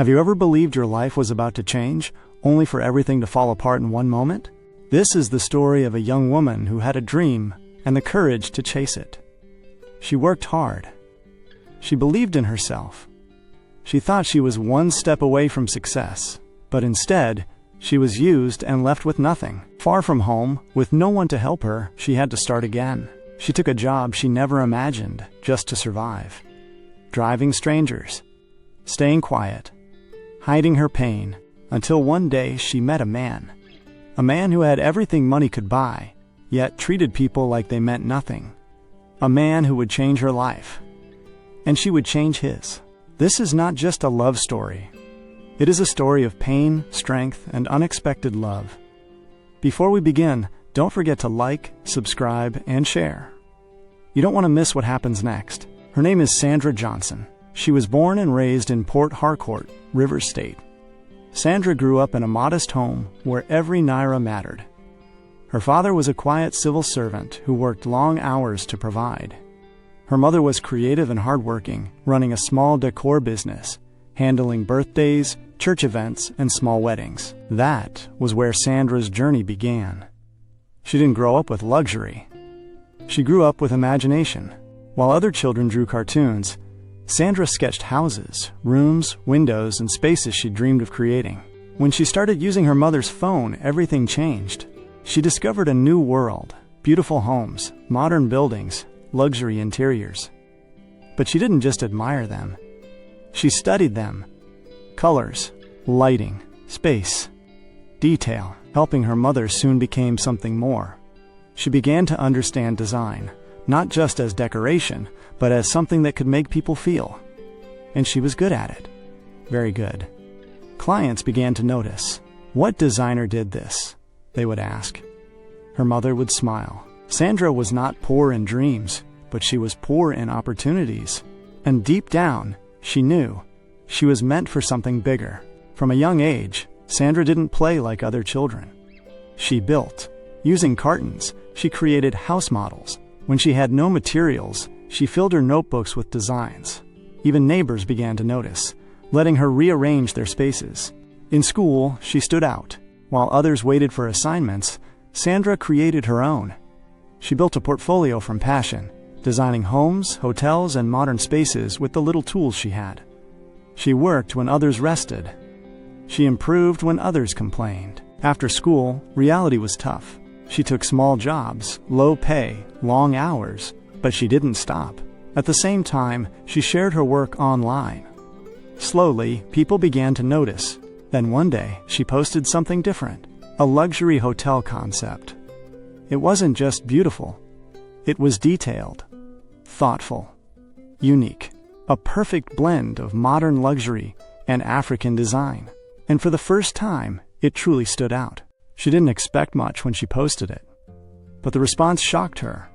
Have you ever believed your life was about to change, only for everything to fall apart in one moment? This is the story of a young woman who had a dream and the courage to chase it. She worked hard. She believed in herself. She thought she was one step away from success, but instead, she was used and left with nothing. Far from home, with no one to help her, she had to start again. She took a job she never imagined just to survive. Driving strangers, staying quiet, hiding her pain, until one day she met a man. A man who had everything money could buy, yet treated people like they meant nothing. A man who would change her life, and she would change his. This is not just a love story. It is a story of pain, strength, and unexpected love. Before we begin, don't forget to like, subscribe, and share. You don't want to miss what happens next. Her name is Sandra Johnson. She was born and raised in Port Harcourt, Rivers State. Sandra grew up in a modest home where every naira mattered. Her father was a quiet civil servant who worked long hours to provide. Her mother was creative and hardworking, running a small decor business, handling birthdays, church events, and small weddings. That was where Sandra's journey began. She didn't grow up with luxury. She grew up with imagination. While other children drew cartoons, Sandra sketched houses, rooms, windows, and spaces she dreamed of creating. When she started using her mother's phone, everything changed. She discovered a new world, beautiful homes, modern buildings, luxury interiors. But she didn't just admire them. She studied them. Colors, lighting, space, detail. Helping her mother soon became something more. She began to understand design, not just as decoration, but as something that could make people feel. And she was good at it. Very good. Clients began to notice. What designer did this? They would ask. Her mother would smile. Sandra was not poor in dreams, but she was poor in opportunities. And deep down, she knew she was meant for something bigger. From a young age, Sandra didn't play like other children. She built. Using cartons, she created house models. When she had no materials, she filled her notebooks with designs. Even neighbors began to notice, letting her rearrange their spaces. In school, she stood out. While others waited for assignments, Sandra created her own. She built a portfolio from passion, designing homes, hotels, and modern spaces with the little tools she had. She worked when others rested. She improved when others complained. After school, reality was tough. She took small jobs, low pay, long hours, but she didn't stop. At the same time, she shared her work online. Slowly, people began to notice. Then one day, she posted something different, a luxury hotel concept. It wasn't just beautiful. It was detailed, thoughtful, unique, a perfect blend of modern luxury and African design. And for the first time, it truly stood out. She didn't expect much when she posted it, but the response shocked her.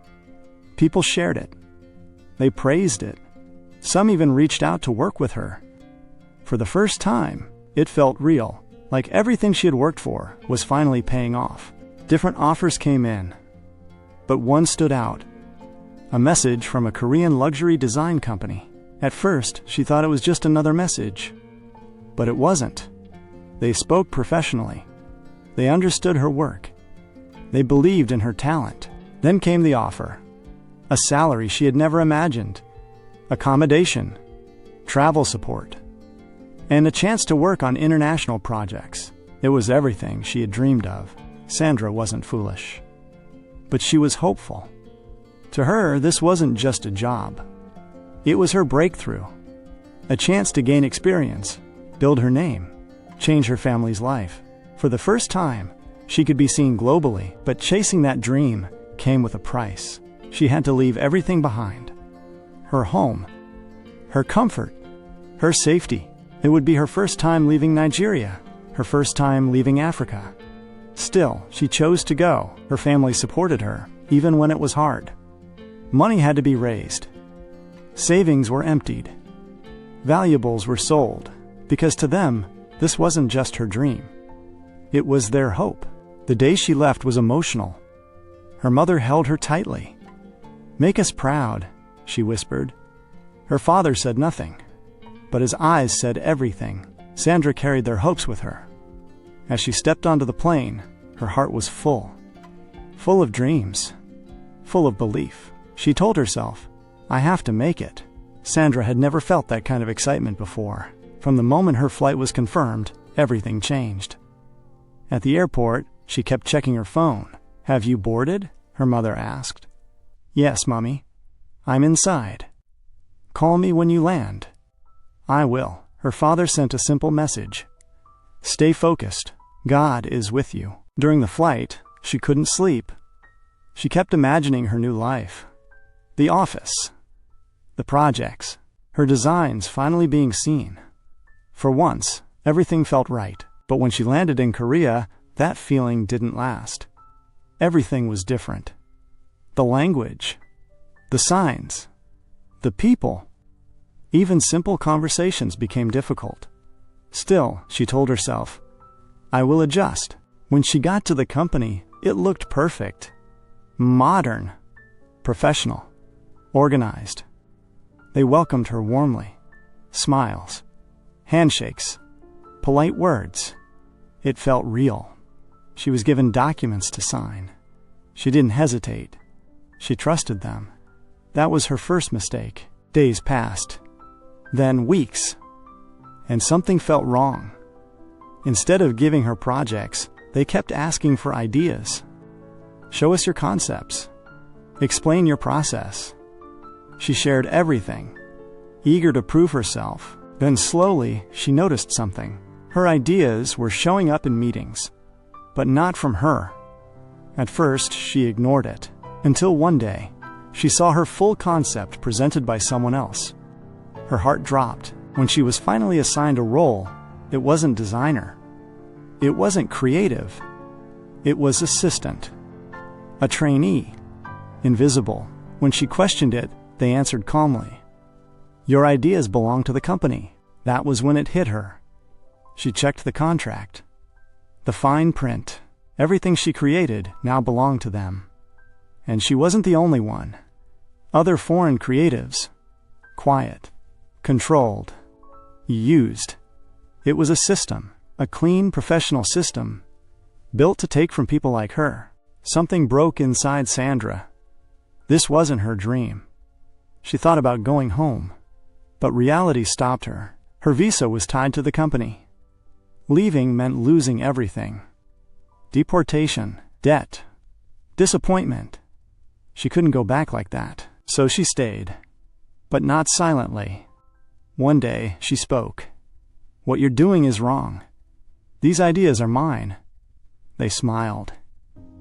People shared it. They praised it. Some even reached out to work with her. For the first time, it felt real, like everything she had worked for was finally paying off. Different offers came in, but one stood out. A message from a Korean luxury design company. At first, she thought it was just another message, but it wasn't. They spoke professionally. They understood her work. They believed in her talent. Then came the offer. A salary she had never imagined. Accommodation. Travel support. And a chance to work on international projects. It was everything she had dreamed of. Sandra wasn't foolish. But she was hopeful. To her, this wasn't just a job. It was her breakthrough. A chance to gain experience, build her name, change her family's life. For the first time, she could be seen globally, but chasing that dream came with a price. She had to leave everything behind. Her home, her comfort, her safety. It would be her first time leaving Nigeria, her first time leaving Africa. Still, she chose to go. Her family supported her, even when it was hard. Money had to be raised. Savings were emptied. Valuables were sold, because to them, this wasn't just her dream. It was their hope. The day she left was emotional. Her mother held her tightly. "Make us proud," she whispered. Her father said nothing, but his eyes said everything. Sandra carried their hopes with her. As she stepped onto the plane, her heart was full of dreams, full of belief. She told herself, "I have to make it." Sandra had never felt that kind of excitement before. From the moment her flight was confirmed, everything changed. At the airport, she kept checking her phone. "Have you boarded?" her mother asked. "Yes, Mommy. I'm inside." "Call me when you land." "I will." Her father sent a simple message. "Stay focused. God is with you." During the flight, she couldn't sleep. She kept imagining her new life. The office. The projects. Her designs finally being seen. For once, everything felt right. But when she landed in Korea, that feeling didn't last. Everything was different. The language. The signs. The people. Even simple conversations became difficult. Still, she told herself, "I will adjust." When she got to the company, it looked perfect. Modern. Professional. Organized. They welcomed her warmly. Smiles. Handshakes. Polite words. It felt real. She was given documents to sign. She didn't hesitate. She trusted them. That was her first mistake. Days passed. Then weeks. And something felt wrong. Instead of giving her projects, they kept asking for ideas. "Show us your concepts. Explain your process." She shared everything, eager to prove herself. Then slowly, she noticed something. Her ideas were showing up in meetings, but not from her. At first, she ignored it, until one day, she saw her full concept presented by someone else. Her heart dropped. When she was finally assigned a role, it wasn't designer. It wasn't creative. It was assistant. A trainee. Invisible. When she questioned it, they answered calmly, "Your ideas belong to the company." That was when it hit her. She checked the contract. The fine print. Everything she created now belonged to them. And she wasn't the only one. Other foreign creatives. Quiet. Controlled. Used. It was a system. A clean, professional system. Built to take from people like her. Something broke inside Sandra. This wasn't her dream. She thought about going home. But reality stopped her. Her visa was tied to the company. Leaving meant losing everything. Deportation, debt, disappointment. She couldn't go back like that. So she stayed. But not silently. One day, she spoke. "What you're doing is wrong. These ideas are mine." They smiled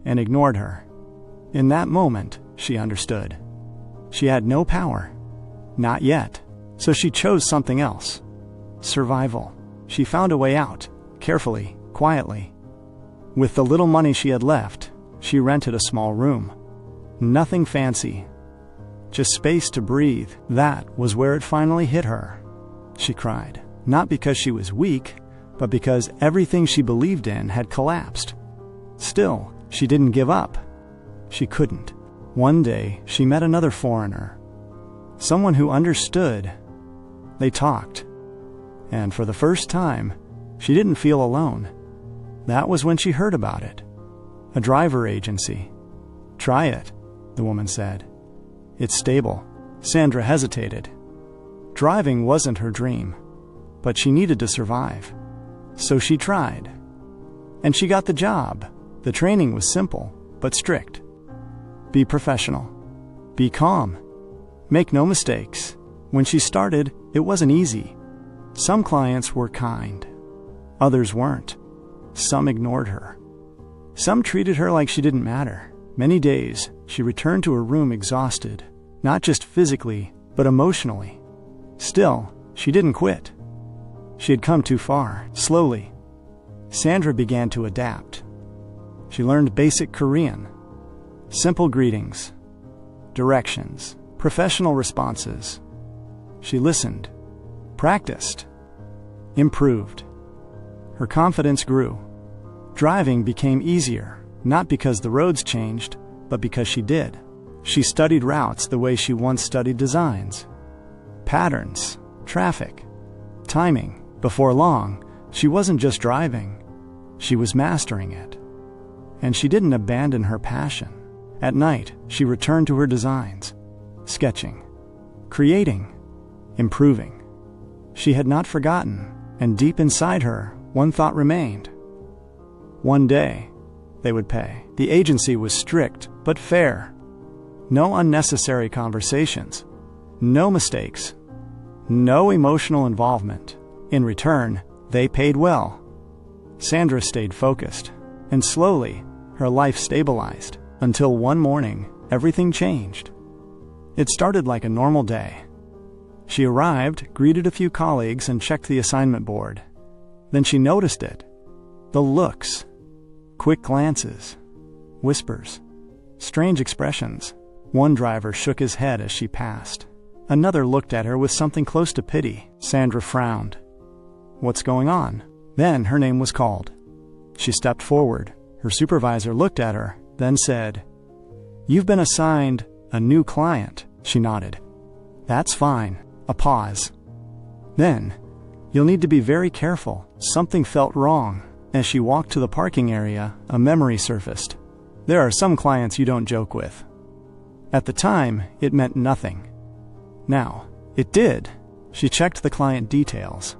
and ignored her. In that moment, she understood. She had no power. Not yet. So she chose something else. Survival. She found a way out, carefully, quietly. With the little money she had left, she rented a small room. Nothing fancy. Just space to breathe. That was where it finally hit her. She cried. Not because she was weak, but because everything she believed in had collapsed. Still, she didn't give up. She couldn't. One day, she met another foreigner. Someone who understood. They talked. And for the first time, she didn't feel alone. That was when she heard about it. A driver agency. "Try it," the woman said. "It's stable." Sandra hesitated. Driving wasn't her dream, but she needed to survive. So she tried. And she got the job. The training was simple, but strict. Be professional. Be calm. Make no mistakes. When she started, it wasn't easy. Some clients were kind. Others weren't. Some ignored her. Some treated her like she didn't matter. Many days, she returned to her room exhausted, not just physically, but emotionally. Still, she didn't quit. She had come too far. Slowly, Sandra began to adapt. She learned basic Korean. Simple greetings. Directions. Professional responses. She listened. Practiced. Improved. Her confidence grew. Driving became easier, not because the roads changed, but because she did. She studied routes the way she once studied designs. Patterns, traffic, timing. Before long, She wasn't just driving, she was mastering it. And she didn't abandon her passion. At night, she returned to her designs, sketching, creating, improving. She had not forgotten, and deep inside her, one thought remained. One day, they would pay. The agency was strict but fair. No unnecessary conversations, no mistakes, no emotional involvement. In return, they paid well. Sandra stayed focused, and slowly, her life stabilized, until one morning, everything changed. It started like a normal day. She arrived, greeted a few colleagues, and checked the assignment board. Then she noticed it. The looks, quick glances, whispers, strange expressions. One driver shook his head as she passed. Another looked at her with something close to pity. Sandra frowned. What's going on? Then her name was called. She stepped forward. Her supervisor looked at her, then said, "You've been assigned a new client." She nodded. "That's fine." A pause. "Then, you'll need to be very careful." Something felt wrong. As she walked to the parking area, a memory surfaced. There are some clients you don't joke with. At the time, it meant nothing. Now, it did. She checked the client details.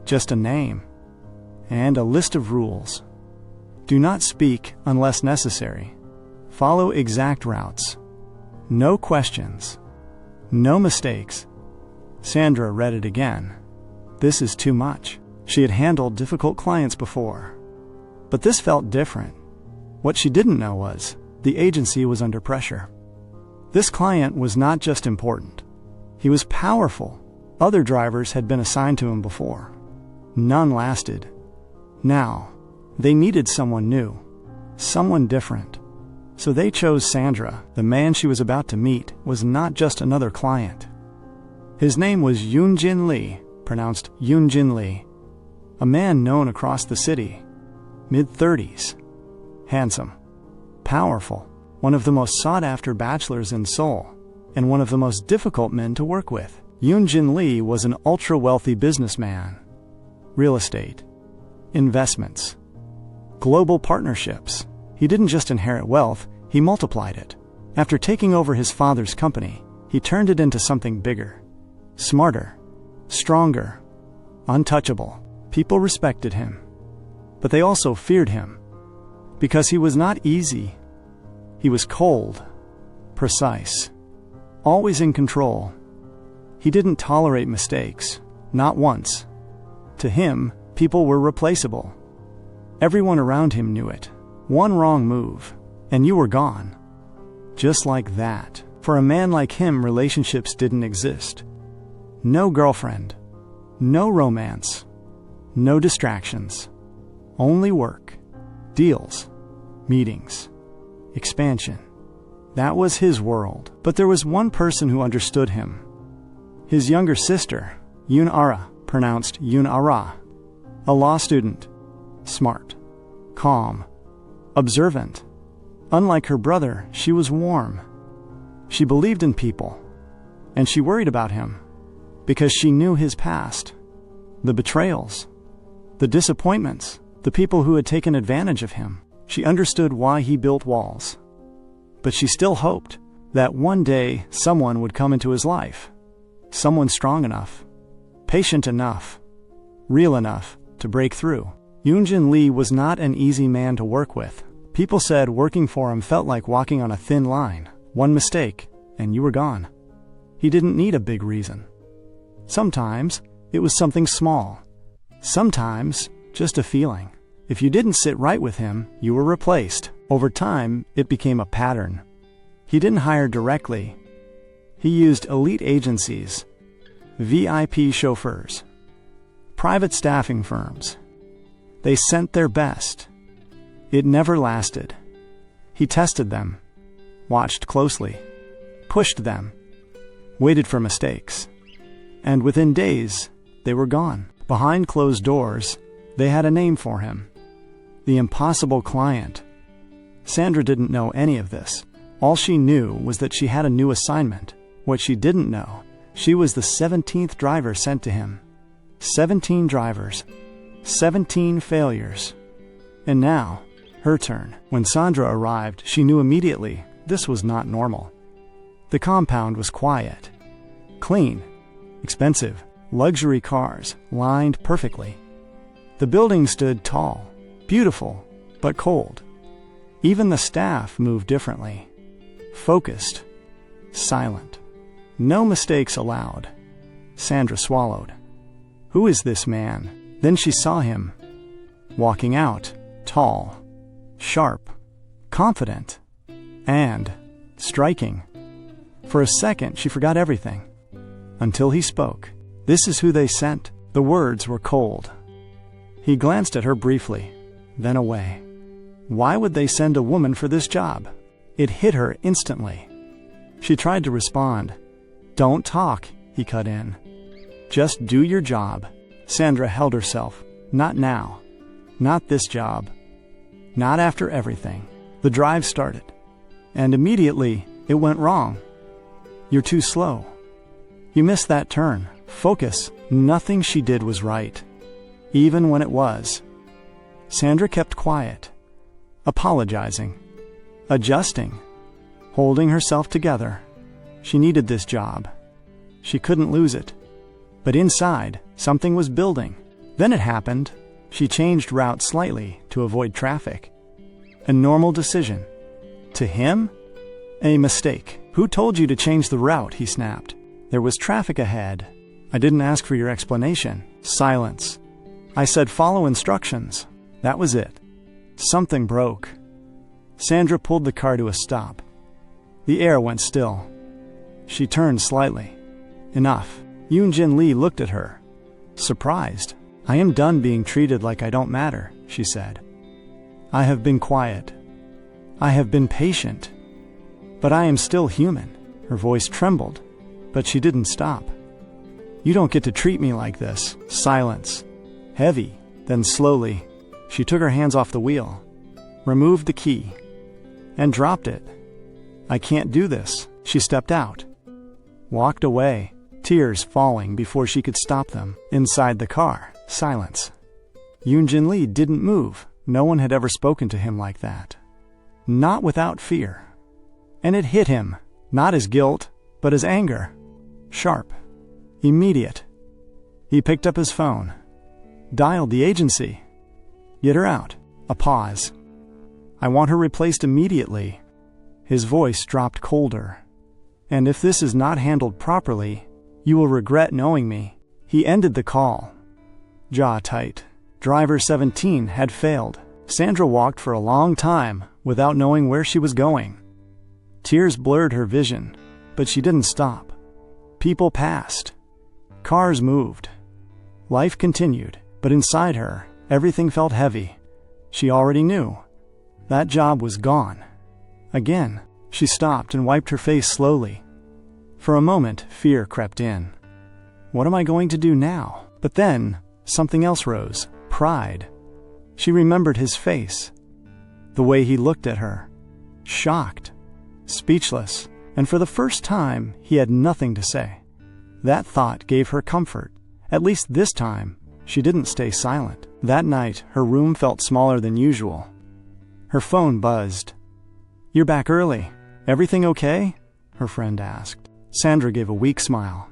Just a name. And a list of rules. Do not speak unless necessary. Follow exact routes. No questions. No mistakes. Sandra read it again. This is too much. She had handled difficult clients before. But this felt different. What she didn't know was, the agency was under pressure. This client was not just important. He was powerful. Other drivers had been assigned to him before. None lasted. Now, they needed someone new, someone different. So they chose Sandra. The man she was about to meet was not just another client. His name was Yunjin Lee, pronounced Yunjin Lee, a man known across the city, mid-30s, handsome, powerful, one of the most sought-after bachelors in Seoul, and one of the most difficult men to work with. Yunjin Lee was an ultra-wealthy businessman. Real estate, investments, global partnerships. He didn't just inherit wealth, he multiplied it. After taking over his father's company, he turned it into something bigger, smarter, stronger, untouchable. People respected him, but they also feared him, because he was not easy. He was cold, precise, always in control. He didn't tolerate mistakes, not once. To him, people were replaceable. Everyone around him knew it. One wrong move, and you were gone. Just like that. For a man like him, relationships didn't exist. No girlfriend, no romance, no distractions. Only work, deals, meetings, expansion. That was his world. But there was one person who understood him. His younger sister, Yoon Ara, pronounced Yoon Ara, a law student, smart, calm, observant. Unlike her brother, she was warm. She believed in people, and she worried about him because she knew his past, the betrayals, the disappointments, the people who had taken advantage of him. She understood why he built walls. But she still hoped that one day someone would come into his life, someone strong enough, patient enough, real enough to break through. Yunjin Lee was not an easy man to work with. People said working for him felt like walking on a thin line. One mistake, and you were gone. He didn't need a big reason. Sometimes it was something small. Sometimes just a feeling. If you didn't sit right with him, you were replaced. Over time, it became a pattern. He didn't hire directly. He used elite agencies, VIP chauffeurs, private staffing firms. They sent their best. It never lasted. He tested them, watched closely, pushed them, waited for mistakes. And within days, they were gone. Behind closed doors, they had a name for him. The impossible client. Sandra didn't know any of this. All she knew was that she had a new assignment. What she didn't know, she was the 17th driver sent to him. 17 drivers. 17 failures. And now, her turn. When Sandra arrived, she knew immediately this was not normal. The compound was quiet, clean, expensive, luxury cars lined perfectly. The building stood tall, beautiful, but cold. Even the staff moved differently, focused, silent. No mistakes allowed. Sandra swallowed. Who is this man? Then she saw him, walking out, tall, sharp, confident, and striking. For a second, she forgot everything. Until he spoke. This is who they sent. The words were cold. He glanced at her briefly, then away. Why would they send a woman for this job? It hit her instantly. She tried to respond. Don't talk, he cut in. Just do your job. Sandra held herself. Not now. Not this job. Not after everything. The drive started. And immediately, it went wrong. You're too slow. You missed that turn. Focus. Nothing she did was right, even when it was. Sandra kept quiet, apologizing, adjusting, holding herself together. She needed this job. She couldn't lose it. But inside, something was building. Then it happened. She changed route slightly to avoid traffic. A normal decision. To him, a mistake. Who told you to change the route? He snapped. There was traffic ahead. I didn't ask for your explanation. Silence. I said follow instructions. That was it. Something broke. Sandra pulled the car to a stop. The air went still. She turned slightly. Enough. Yunjin Lee looked at her, surprised. I am done being treated like I don't matter, she said. I have been quiet. I have been patient. But I am still human. Her voice trembled, but she didn't stop. You don't get to treat me like this. Silence. Heavy. Then slowly, she took her hands off the wheel, removed the key, and dropped it. I can't do this. She stepped out, walked away, tears falling before she could stop them. Inside the car, silence. Yunjin Lee didn't move. No one had ever spoken to him like that. Not without fear. And it hit him, not as guilt, but as anger. Sharp. Immediate. He picked up his phone, dialed the agency. Get her out. A pause. I want her replaced immediately. His voice dropped colder. And if this is not handled properly, you will regret knowing me. He ended the call. Jaw tight. Driver 17 had failed. Sandra walked for a long time without knowing where she was going. Tears blurred her vision, but she didn't stop. People passed. Cars moved. Life continued, but inside her, everything felt heavy. She already knew. That job was gone. Again, she stopped and wiped her face slowly. For a moment, fear crept in. What am I going to do now? But then, something else rose. Pride. She remembered his face. The way he looked at her. Shocked. Speechless. And for the first time, he had nothing to say. That thought gave her comfort. At least this time, she didn't stay silent. That night, her room felt smaller than usual. Her phone buzzed. You're back early. Everything okay? Her friend asked. Sandra gave a weak smile.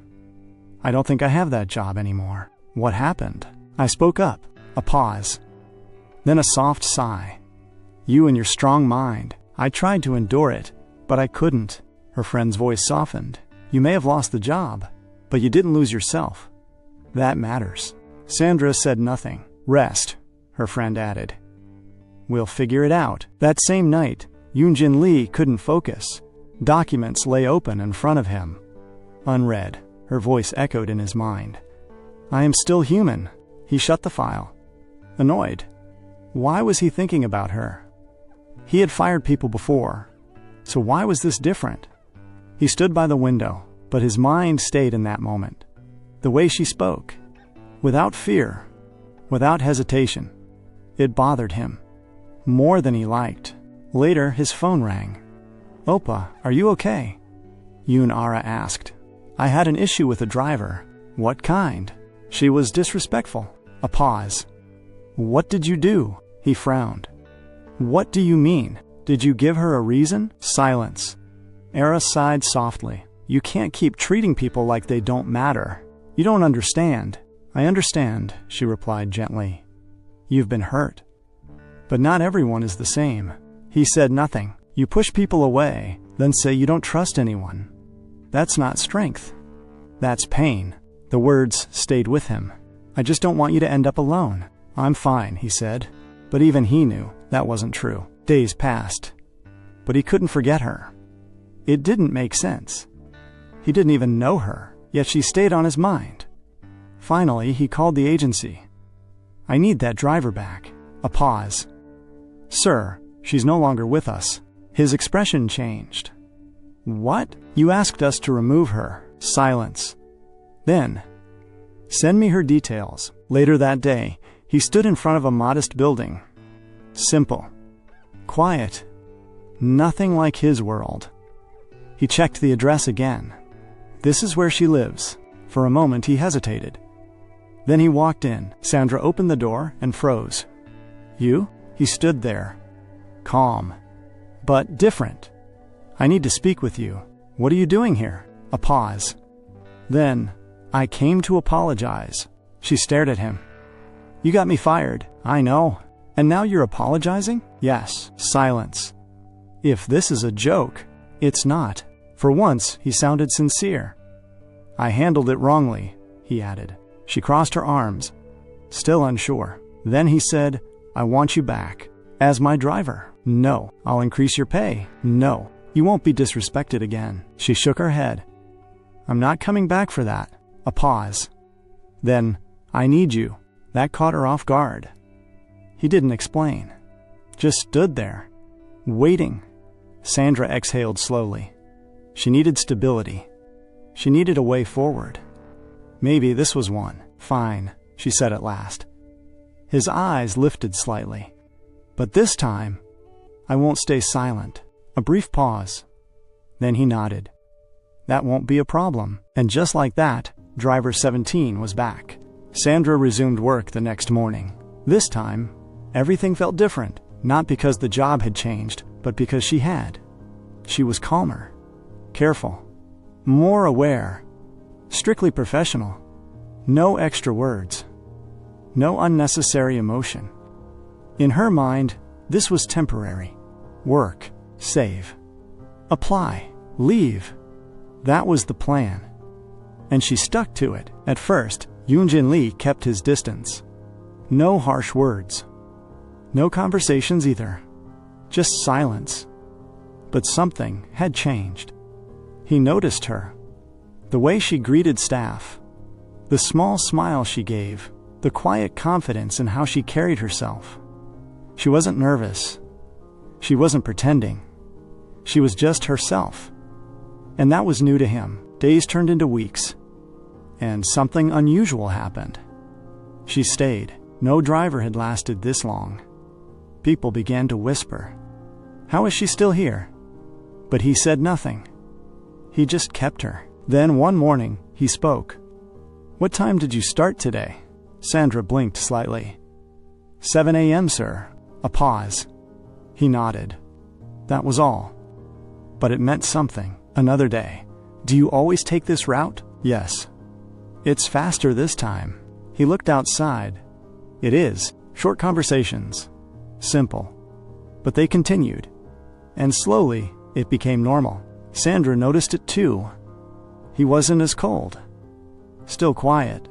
I don't think I have that job anymore. What happened? I spoke up. A pause. Then a soft sigh. You and your strong mind. I tried to endure it, but I couldn't. Her friend's voice softened. You may have lost the job, but you didn't lose yourself. That matters. Sandra said nothing. Rest, her friend added. We'll figure it out. That same night, Yunjin Lee couldn't focus. Documents lay open in front of him. Unread, her voice echoed in his mind. I am still human. He shut the file. Annoyed. Why was he thinking about her? He had fired people before, so why was this different? He stood by the window, but his mind stayed in that moment. The way she spoke, without fear, without hesitation. It bothered him, more than he liked. Later, his phone rang. Oppa, are you okay? Yoon asked. I had an issue with the driver. What kind? She was disrespectful. A pause. What did you do? He frowned. What do you mean? Did you give her a reason? Silence. Era sighed softly. You can't keep treating people like they don't matter. You don't understand. I understand, she replied gently. You've been hurt. But not everyone is the same. He said nothing. You push people away, then say you don't trust anyone. That's not strength. That's pain. The words stayed with him. I just don't want you to end up alone. I'm fine, he said. But even he knew that wasn't true. Days passed. But he couldn't forget her. It didn't make sense. He didn't even know her, yet she stayed on his mind. Finally, he called the agency. I need that driver back. A pause. Sir, she's no longer with us. His expression changed. What? You asked us to remove her. Silence. Then, send me her details. Later that day, he stood in front of a modest building. Simple. Quiet. Nothing like his world. He checked the address again. This is where she lives. For a moment he hesitated. Then he walked in. Sandra opened the door and froze. You? He stood there. Calm. But different. I need to speak with you. What are you doing here? A pause. Then, I came to apologize. She stared at him. You got me fired. I know. And now you're apologizing? Yes. Silence. If this is a joke, it's not. For once, he sounded sincere. I handled it wrongly, he added. She crossed her arms, still unsure. Then he said, I want you back. As my driver. No. I'll increase your pay. No. You won't be disrespected again. She shook her head. I'm not coming back for that. A pause. Then, I need you. That caught her off guard. He didn't explain. Just stood there, waiting. Sandra exhaled slowly. She needed stability. She needed a way forward. Maybe this was one. Fine, she said at last. His eyes lifted slightly. But this time, I won't stay silent. A brief pause. Then he nodded. That won't be a problem. And just like that, driver 17 was back. Sandra resumed work the next morning. This time, everything felt different. Not because the job had changed, but because she had. She was calmer, careful, more aware, strictly professional. No extra words. No unnecessary emotion. In her mind, this was temporary. Work, save, apply, leave. That was the plan. And she stuck to it. At first, Yunjin Lee kept his distance. No harsh words. No conversations either. Just silence. But something had changed. He noticed her. The way she greeted staff. The small smile she gave. The quiet confidence in how she carried herself. She wasn't nervous. She wasn't pretending. She was just herself. And that was new to him. Days turned into weeks. And something unusual happened. She stayed. No driver had lasted this long. People began to whisper. How is she still here? But he said nothing. He just kept her. Then one morning, he spoke. What time did you start today? Sandra blinked slightly. 7 a.m., sir. A pause. He nodded. That was all. But it meant something. Another day. Do you always take this route? Yes. It's faster this time. He looked outside. It is. Short conversations. Simple. But they continued. And slowly, it became normal. Sandra noticed it too. He wasn't as cold. Still quiet.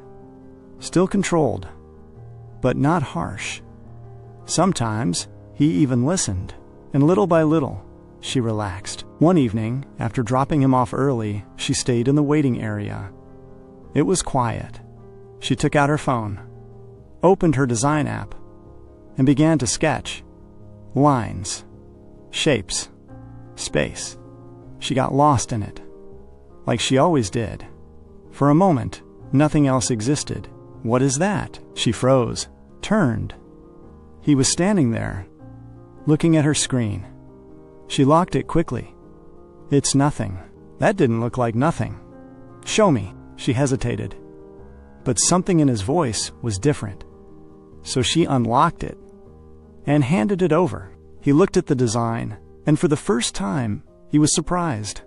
Still controlled. But not harsh. Sometimes, he even listened. And little by little, she relaxed. One evening, after dropping him off early, she stayed in the waiting area. It was quiet. She took out her phone, opened her design app, and began to sketch. Lines, shapes, space. She got lost in it, like she always did. For a moment, nothing else existed. What is that? She froze, turned. He was standing there, looking at her screen. She locked it quickly. It's nothing. That didn't look like nothing. Show me. She hesitated. But something in his voice was different. So she unlocked it and handed it over. He looked at the design, and for the first time, he was surprised.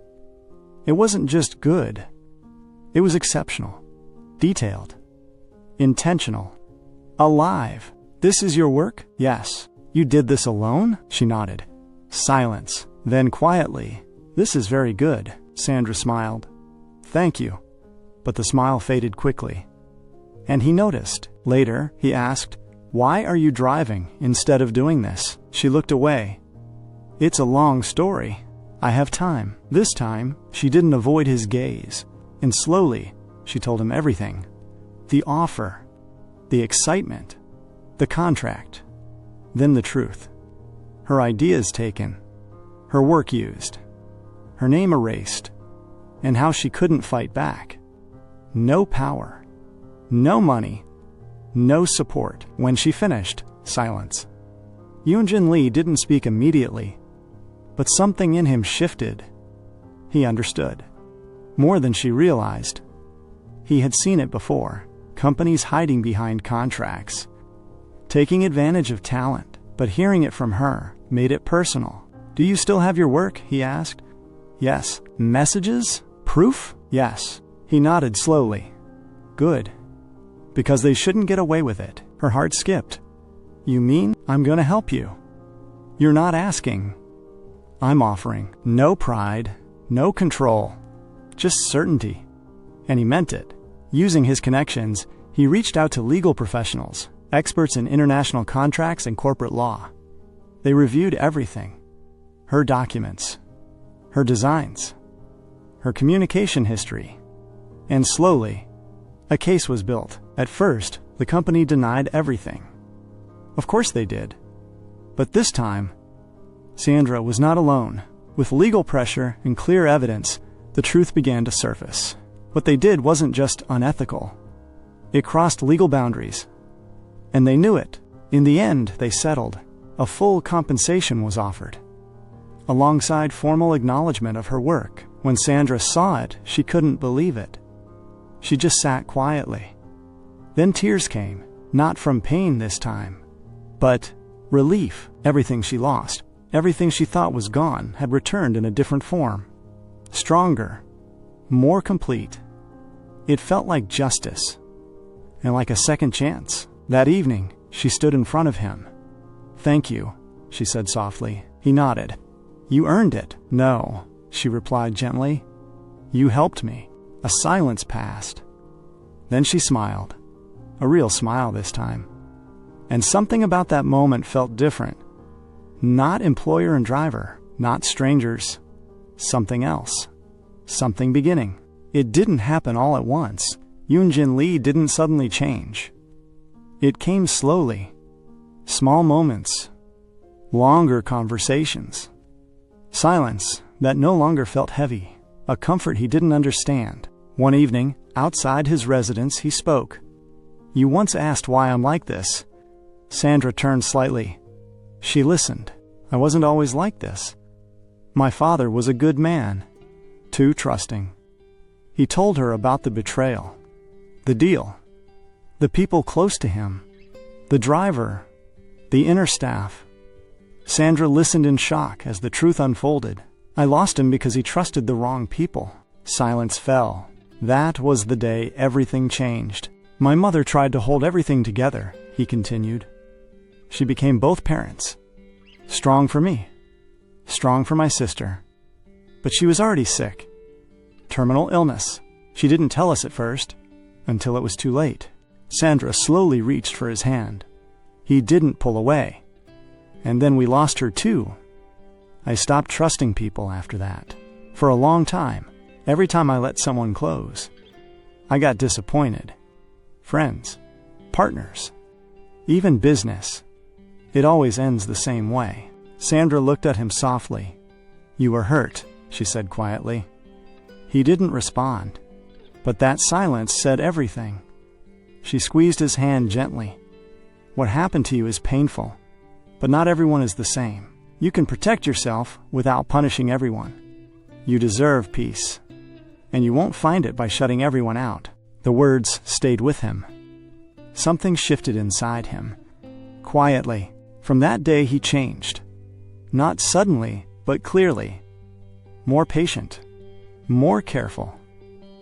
It wasn't just good. It was exceptional, detailed, intentional, alive. This is your work? Yes. You did this alone? She nodded. Silence. Then quietly, this is very good. Sandra smiled. Thank you. But the smile faded quickly. And he noticed. Later, he asked, why are you driving instead of doing this? She looked away. It's a long story. I have time. This time, she didn't avoid his gaze. And slowly, she told him everything. The offer, the excitement, the contract, then the truth. Her ideas taken, her work used, her name erased, and how she couldn't fight back. No power, no money, no support. When she finished, silence. Yunjin Lee didn't speak immediately, but something in him shifted. He understood. More than she realized. He had seen it before. Companies hiding behind contracts, taking advantage of talent, but hearing it from her made it personal. Do you still have your work? He asked. Yes. Messages? Proof? Yes. He nodded slowly. Good. Because they shouldn't get away with it. Her heart skipped. You mean I'm gonna help you? You're not asking. I'm offering. No pride, no control, just certainty. And he meant it. Using his connections, he reached out to legal professionals, experts in international contracts and corporate law. They reviewed everything. Her documents, her designs, her communication history. And slowly, a case was built. At first, the company denied everything. Of course they did. But this time, Sandra was not alone. With legal pressure and clear evidence, the truth began to surface. What they did wasn't just unethical. It crossed legal boundaries. And they knew it. In the end, they settled. A full compensation was offered, alongside formal acknowledgement of her work. When Sandra saw it, she couldn't believe it. She just sat quietly. Then tears came, not from pain this time, but relief. Everything she lost, everything she thought was gone, had returned in a different form. Stronger, more complete. It felt like justice, and like a second chance. That evening, she stood in front of him. Thank you, she said softly. He nodded. You earned it. No, she replied gently. You helped me. A silence passed. Then she smiled. A real smile this time. And something about that moment felt different. Not employer and driver, not strangers. Something else. Something beginning. It didn't happen all at once. Yunjin Lee didn't suddenly change. It came slowly. Small moments. Longer conversations. Silence that no longer felt heavy. A comfort he didn't understand. One evening, outside his residence, he spoke. You once asked why I'm like this. Sandra turned slightly. She listened. I wasn't always like this. My father was a good man, too trusting. He told her about the betrayal, the deal, the people close to him, the driver, the inner staff. Sandra listened in shock as the truth unfolded. I lost him because he trusted the wrong people. Silence fell. That was the day everything changed. My mother tried to hold everything together, he continued. She became both parents. Strong for me. Strong for my sister. But she was already sick. Terminal illness. She didn't tell us at first, until it was too late. Sandra slowly reached for his hand. He didn't pull away. And then we lost her too. I stopped trusting people after that. For a long time, every time I let someone close, I got disappointed. Friends, partners, even business. It always ends the same way. Sandra looked at him softly. You were hurt, she said quietly. He didn't respond, but that silence said everything. She squeezed his hand gently. What happened to you is painful, but not everyone is the same. You can protect yourself without punishing everyone. You deserve peace, and you won't find it by shutting everyone out. The words stayed with him. Something shifted inside him. quietly. From that day he changed. Not suddenly, but clearly. More patient. More careful.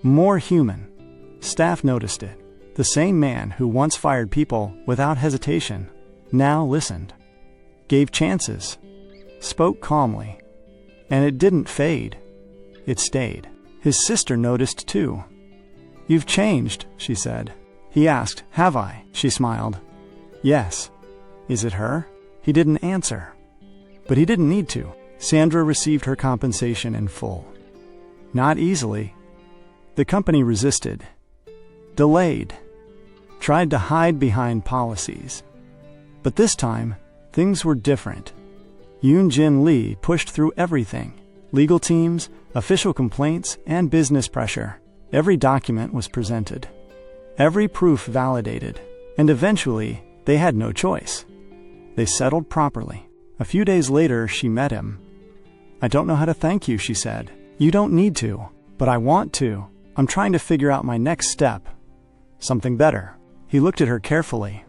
More human. Staff noticed it. The same man who once fired people without hesitation now listened, gave chances, spoke calmly, and it didn't fade. It stayed. His sister noticed too. "You've changed," she said. He asked, "Have I?" She smiled. "Yes." "Is it her?" He didn't answer. But he didn't need to. Sandra received her compensation in full. Not easily. The company resisted, delayed, tried to hide behind policies. But this time, things were different. Yunjin Lee pushed through everything: legal teams, official complaints, and business pressure. Every document was presented, every proof validated, and eventually they had no choice. They settled properly. A few days later, she met him. "I don't know how to thank you," she said. "You don't need to, but I want to. I'm trying to figure out my next step. Something better." He looked at her carefully.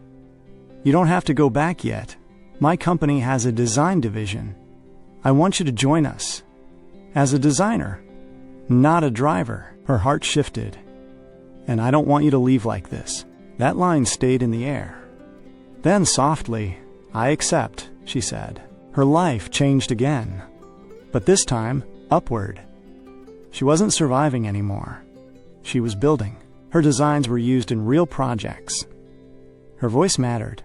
"You don't have to go back yet. My company has a design division. I want you to join us. As a designer, not a driver." Her heart shifted. "And I don't want you to leave like this." That line stayed in the air. Then softly, "I accept," she said. Her life changed again. But this time, upward. She wasn't surviving anymore. She was building. Her designs were used in real projects. Her voice mattered.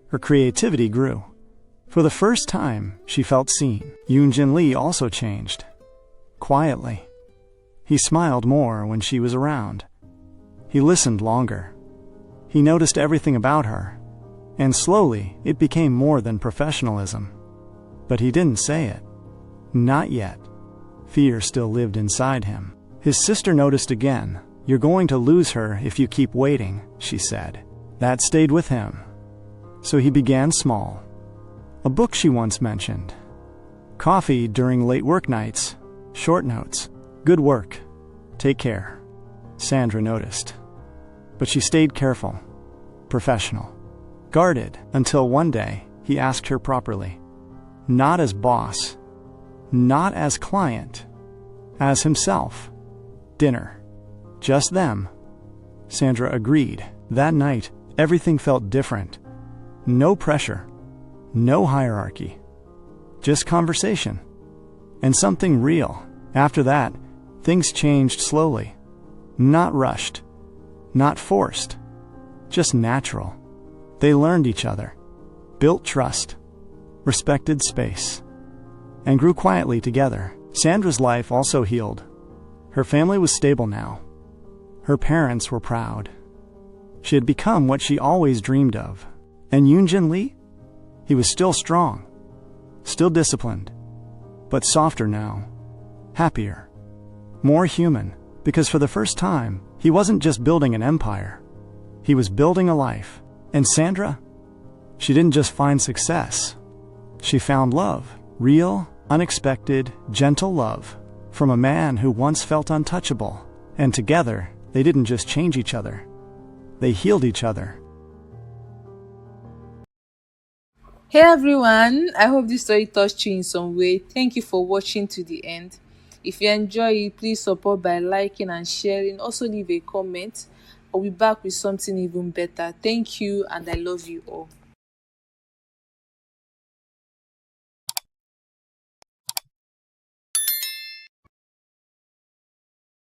Her creativity grew. For the first time, she felt seen. Yunjin Lee also changed. Quietly. He smiled more when she was around. He listened longer. He noticed everything about her. And slowly, it became more than professionalism. But he didn't say it. Not yet. Fear still lived inside him. His sister noticed again. "You're going to lose her if you keep waiting," she said. That stayed with him. So he began small. A book she once mentioned. Coffee during late work nights. Short notes. "Good work. Take care." Sandra noticed. But she stayed careful. Professional. Guarded, until one day he asked her properly. Not as boss. Not as client. As himself. Dinner. Just them. Sandra agreed. That night, everything felt different. No pressure. No hierarchy. Just conversation. And something real. After that, things changed slowly. Not rushed. Not forced. Just natural. They learned each other. Built trust. Respected space. And grew quietly together. Sandra's life also healed. Her family was stable now. Her parents were proud. She had become what she always dreamed of. And Yunjin Lee? He was still strong. Still disciplined. But softer now. Happier. More human. Because for the first time, he wasn't just building an empire. He was building a life. And Sandra? She didn't just find success. She found love. Real, unexpected, gentle love. From a man who once felt untouchable. And together, they didn't just change each other. They healed each other. Hey everyone, I hope this story touched you in some way. Thank you for watching to the end. If you enjoy it, please support by liking and sharing. Also leave a comment. I'll be back with something even better. Thank you and I love you all.